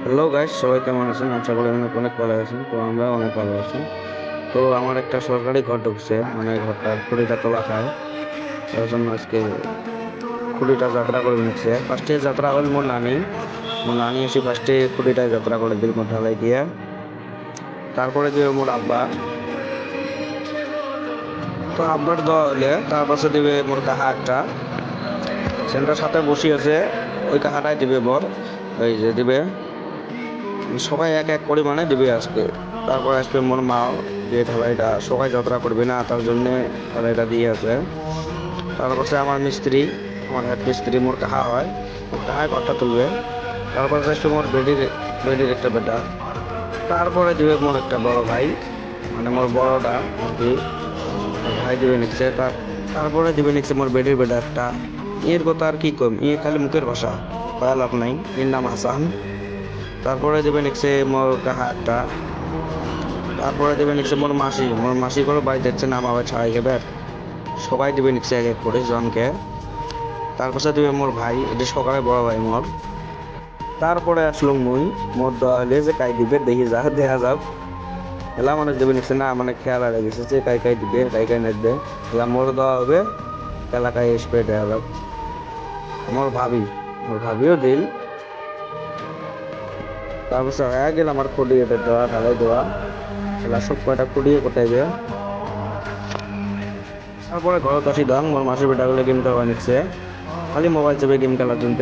Hello guys, সবাই কেমন আছেন? আশা করি অনেক অনেক ভালো আছেন। তো আমরা অনেক ভালো আছি। তো আমার একটা সরকারি ঘর ঢুকছে, মানে ঘরটার খুঁটিটা তোলা খায়। তার জন্য আজকে খুঁটিটা যাত্রা করে নিচ্ছে। ফার্স্টে যাত্রা হল মোর নানি এসে ফার্স্টে খুঁটিটা যাত্রা করে দিল মোর ঢালাই দিয়ে। তারপরে দিবে মোর আব্বা। তো আব্বার দেওয়া হলে তার পাশে দিবে মোর কাহা একটা, সেন্টার সাথে বসি আছে। ওই কাহাটাই দিবে বর, ওই যে দিবে সবাই এক এক পরিমাণে দিবে আজকে। তারপর আসবে মোর মা, যে ঢালাইটা সবাই যাত্রা করবে না তার জন্যে ঢালাইটা দিয়ে আছে। তারপর সে আমার মিস্ত্রি, আমার হেড মিস্ত্রি মোর কাহা হয়, মোর কাহায় ঘরটা তুলবে। তারপর আসবে মোর বেডির একটা বেটা। তারপরে দিবে মোর একটা বড় ভাই, মানে মোর বড়টা আর কি, মোর ভাই দিবে নিচ্ছে। তারপরে দিবে নিচ্ছে মোর বেডির বেটা একটা। এর কথা আর কি কম, ই খালি মুখের ভাষা, কয়া লাভ নাই। এর নাম হাসান। তারপরে দিবে নিচ্ছে মোর কাহা একটা। তারপরে দিবে নিচ্ছে মোর মাসি করে বাড়ি যাচ্ছে না, আমার ছাড়াই গেবে। সবাই দিবে নিচ্ছে এক এক করে জনকে। তারপরে দিবে মোর ভাই, এটা সকালে বড় ভাই মোর। তারপরে আসলো মোর দেওয়া হলে যে কাই দিবে দেখি যা দেখা যাক। এলা মানুষ দিবে নিচ্ছে না, মানে খেয়াল হয়ে গেছে যে কাই কাই দিবে কাই কাই না দিবে। এলা মোর দেওয়া হবে, এলাকায় এসবে দেখা যাক। মোর ভাবিও দিল। তারপর হয়ে গেল আমার খুঁড়ি এটা দেওয়া ঢালাই দেওয়া। এলা সব কয়টা খুঁড়িয়ে কোথায় গে। তারপরে ঘরত আসি দাম মোর মাসির বেটাগুলো গেম খেলা নিচ্ছে, খালি মোবাইল চেপে গেম খেলার জন্য।